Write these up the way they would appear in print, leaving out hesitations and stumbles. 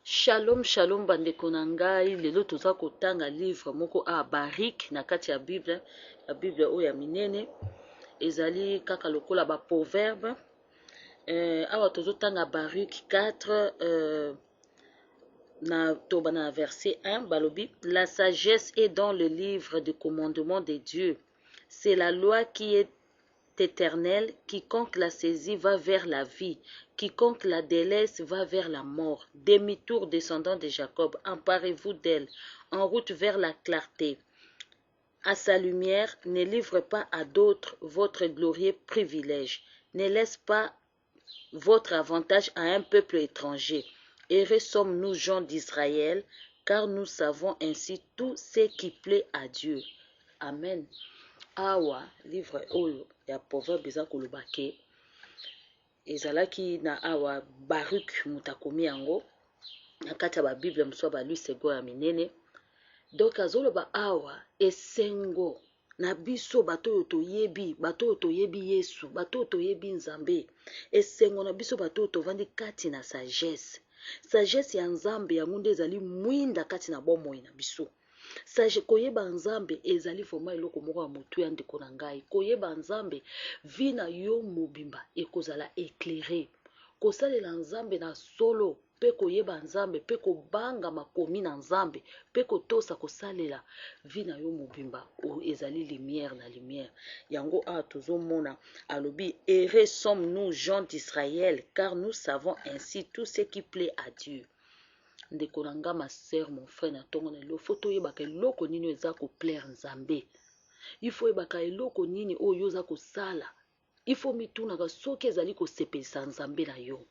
Shalom shalom bandeko na ngai lelo toza kotanga livre moko a Barik na kati ya Bible oyo ya minene ezali kaka lokola ba proverbe awa tozotanga Barik 4 na verset 1 balobi la sagesse est dans le livre des commandements de Dieu, c'est la loi qui est éternelle, quiconque la saisit va vers la vie, quiconque la délaisse va vers la mort. Demi-tour descendant de Jacob, emparez-vous d'elle, en route vers la clarté. À sa lumière, ne livre pas à d'autres votre glorieux privilège, ne laisse pas votre avantage à un peuple étranger. Heureux sommes-nous, gens d'Israël, car nous savons ainsi tout ce qui plaît à Dieu. Amen. Awa livre oyo ya proverbe eza koloba ke ezalaki na awa Baruch mutakomi yango na kati ya babible mosusu balusego ya minene. Donc azoloba awa esengo na biso bato oyo toyebi Yesu, bato oyo toyebi Nzambe, esengo na biso bato oyo tovandi kati na sagesse ya Nzambe yango nde ezali mwinda kati na bomoi na biso. Koyeba Nzambe ezali vraiment eloko moko ya motu ya ndeko na ngai. Koyeba Nzambe vi na yo mobimba ekozala éclairé. Kosalela Nzambe na solo pe koyeba Nzambe pe kobanga makomi na Nzambe pe kotosa kosalela vi na yo mobimba o ezali lumière na lumière. Yango a tozomona alobi heureux sommes-nous gens d'Israël car nous savons ainsi tout ce qui plaît à Dieu. Ndeko na nga ma sœur mon frère na tongo na lo faut toyebaka eloko nini eza ko plaire Nzambe. Il faut yebaka eloko nini oyo oza kosala. Il faut mitunaka soki ezali kosepelisa Nzambe na yo.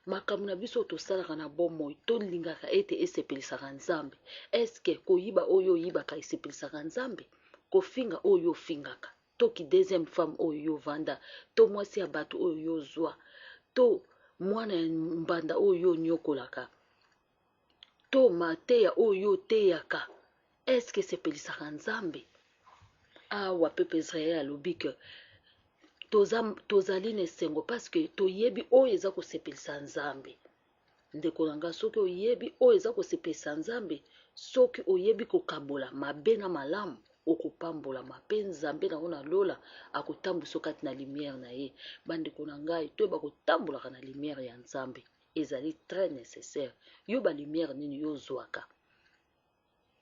Makambo na biso tosalaka na bomoi tolingaka ete esepelisaka Nzambe. Eske koyiba oyo oyibaka esepelisaka Nzambe? Kofinga oyo ofingaka, toki deuxième femme oyo vanda, to mwasi ya bato oyo ozwa, to mwana ya mbanda oyo nyokolaka, to mateya oyo teyaka, eske sepelisaka Nzambe? Awa pepe Israel alobi ke tozali na esengo parce que toyebi oyo eza kosepelisa Nzambe. Ndeko na nga soki oyebi oyo eza kosepelisa Nzambe, soki oyebi kokabola mabe na malamu, okopambola mabe Nzambe na ona lola akotambusa kati na lumière na ye. Bandeko na ngai toyeba kotambolaka na lumière ya Nzambe ezali très nécessaire. Yo ba lumière nini yo zwaka?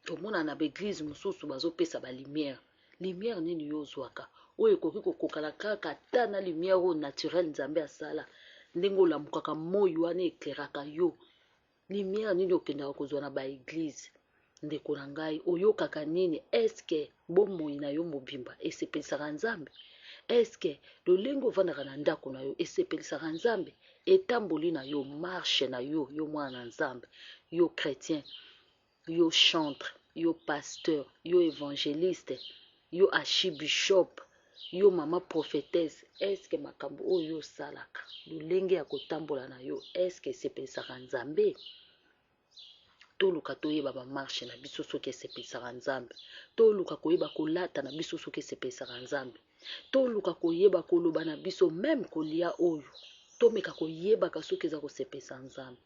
Tomona na baeglise mosusu bazopesa ba lumière. Lumière nini yo zwaka? Oyo ekoki kokokala kaka ta na lumière oyo naturelle Nzambe asala. Ndenge olamukaka moi wana ekleraka yo. Lumière nini okendaka kozwa na baeglise? Ndeko na ngai oyokaka nini? Eske bomoi na yo mobimba esepelisaka Nzambe? Eske lolenge ovandaka na ndako na yo esepelisaka Nzambe? Etamboli na yo, marche na yo, yo mwana na Nzambe, yo chrétien, yo chantre, yo pasteur, yo évangéliste, yo archibishop, yo mama prophétesse, eske makambo oyo salaka lolenge ya kotambola na yo eske esepelisaka Nzambe? Toluka toyeba ba marche na biso soki esepelisaka Nzambe. Toluka koyeba kolata na biso soki esepelisaka Nzambe. Toluka koyeba koloba na biso même kolia oyo tomeka koyebaka soki eza kosepelisa Nzambe.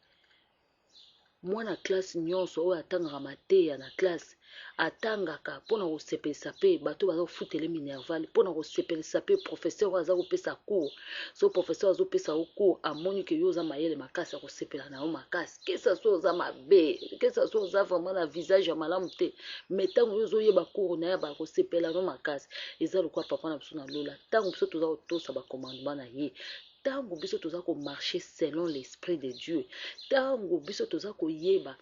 Mwana classe nyonso oyo atangaka mateya na classe atangaka mpona kosepelisa pe bato baza kofutele minerval, mpona kosepelisa pe professeur aza kopesa cours. So professeur azopesa yo cours amoni ke yo oza mayele makasi ya kosepela na yo makasi, kesa so oza mabe, kesa so oza vraiment na visage ya malamu te, mais ntango yo ozoyeba cours na ya bakosepela no makasi eza lokwa papa na biso na lola. Ntango biso toza kotosa bacommandement na ye, tango biso toza komarche selon l'esprit de Dieu, tango biso toza koyeba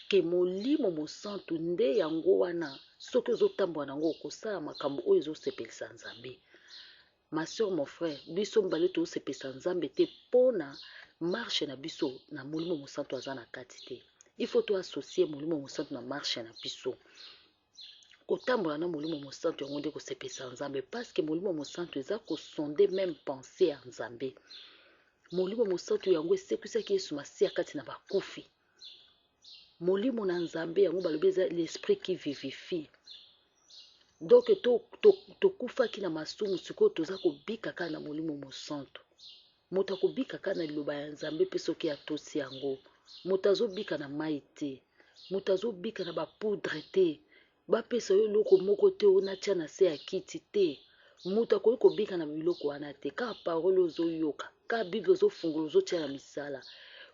ke molimo mosantu nde yango wana soki ozotambola nango okosala makambo oyo ezosepelisa Nzambe. Ma soeur mon frère, biso mbale tozosepelisa Nzambe te mpona marche na biso na molimo mosantu aza na kati te. Il faut to associer molimo mosantu na marche na biso. Kotambola na molimo mosantu yango nde kosepelisa Nzambe parce que molimo mosantu eza kosonde même pensée ya Nzambe. Molimo mosantu yango esekwisaki Yesu Masiya kati na bakufi. Molimo na Nzambe yango balobi eza l'esprit qui vivifie. Donc tokufaki na masumu sikoyo toza kobika kaka na molimo mosantu. Moto akobika kaka na liloba ya Nzambe pe soki atosi yango. moto azobika na mai te, moto azobika na bapoudre te, bapesa yo eloko moko te oyo natia na se ya kiti te, moto akoki kobika na biloko wana te, kaka parole ozoyoka, kaka bible ozofungola ozotia na misala.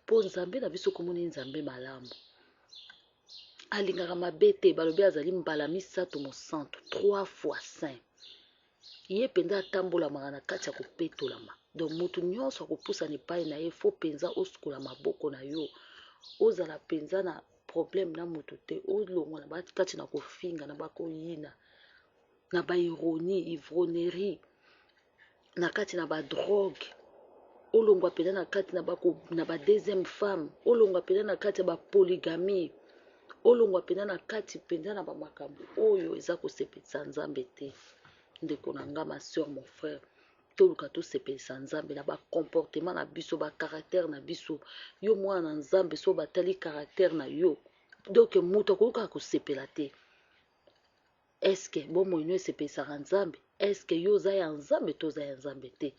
Mpo nzambe na biso komoni nzambe malamu, alingaka mabe te, balobi azali mbala misato mosantu, 3 fois saint. Ye mpenza atambolamaka na kati ya kopetolama. Donc moto nyonso akopusana epai na ye fo mpenza osukola maboko na yo, ozala mpenza na problème na moto te, olongwa na bakati na kofinga na bakoyina na baironie, ivronnerie, na kati na badrogue, olongwa mpenza na kati na ba deuxième femme, olongwa mpenza na kati ya bapolygamie, olongwa mpenza na kati mpenza na bamakambo oyo eza kosepelisa nzambe te. Ndeko na nga ma soeur mon frère, toluka tosepelisa nzambe na bacomportement na biso, bacaractère na biso. Yo mwana na nzambe so batali caractère na yo, donc moto akoyoka kosepela te. Eske bomoi no esepelisaka nzambe? Eske yo oza ya nzambe to oza ya nzambe te?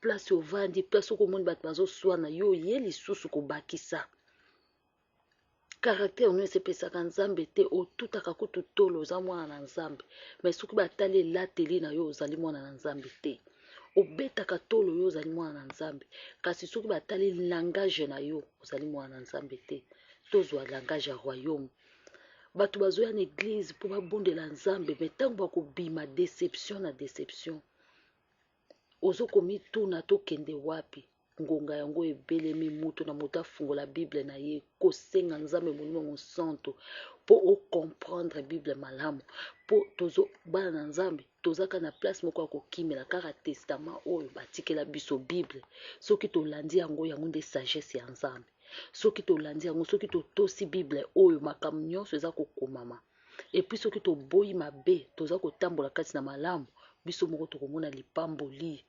Place ovandi, place okomoni bato bazoswana yo ye lisusu kobakisa. Caractère no esepelisaka nzambe te, otutaka kutu tolo oza mwana na nzambe, mais soki batali elateli na yo ozali mwana na nzambe te. Obetaka tolo yo ozali mwana na nzambe, kasi soki batali langage na yo ozali mwana na nzambe te. Tozwa langage ya royaume. Bato bazoya na église mpo babondela nzambe, mais ntango bakobima déception na déception, ozokomituna tokende wapi? Ngonga yango ebelemi mutu na moto afungola bible na ye, kosenga nzambe molimo mosanto mpo ocomprendre bible malamu. Mpo bana na nzambe tozaka na place moko ya kokimela kaka testament oyo batikela biso bible. Soki tolandi yango, yango nde sagesse ya nzambe. Soki tolandi yango, soki totosi bible oyo, makambo nyonso eza kokomama. Epuis soki toboyi mabe, toza kotambola kati na malamu, biso moko tokomona lipamboli.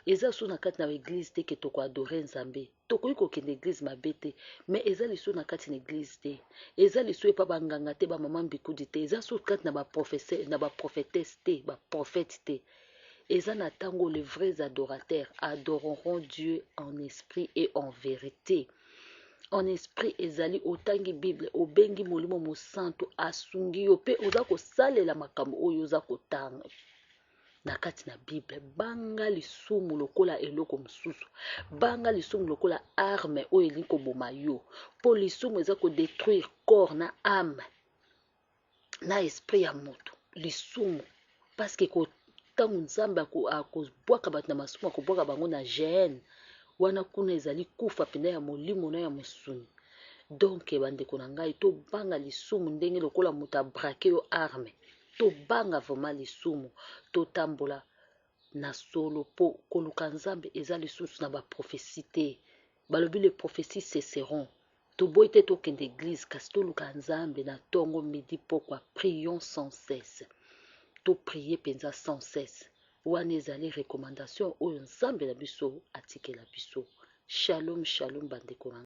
Eza so na kati na église te ke tokoadore nzambe. Tokoki kokende église mabe te, mais eza liso na kati na église te. Eza liso epa banganga te, bamama mbikudi te. Eza so kati na baprophétesse te, baprophète te. Eza na tango les vrais adorateurs adoreront Dieu en esprit et en vérité. En esprit ezali otangi bible, obengi molimo mosanto asungi yo pe oza kosalela makambo oyo oza kotanga na kati na bible. Banga lisumu lokola eloko mosusu, banga lisumu lokola arme oyo elingi koboma yo, mpo lisumu eza kodétruire corps na âme na esprit ya moto. Lisumu paske ntango nzambe akobwaka bato na masumu, akobwaka bango na gene wana kuna ezali kufa penda ya molimo na ya mosuni. Donc bandeko na ngai, tobanga lisumu ndenge lokola moto abrake yo arme, tobanga vraiment lisumu, totambola na solo po koluka nzambe eza lisusu na baprophétie te. Balobi les prophéties cesseront. Toboyi te tokende église, kasi toluka nzambe na tongo midi pokwa. Prions sans cesse, to prier penza sans cesse. Wana ezali recommandation oyo nzambe na biso atikela biso. Shalom shalom bandeko na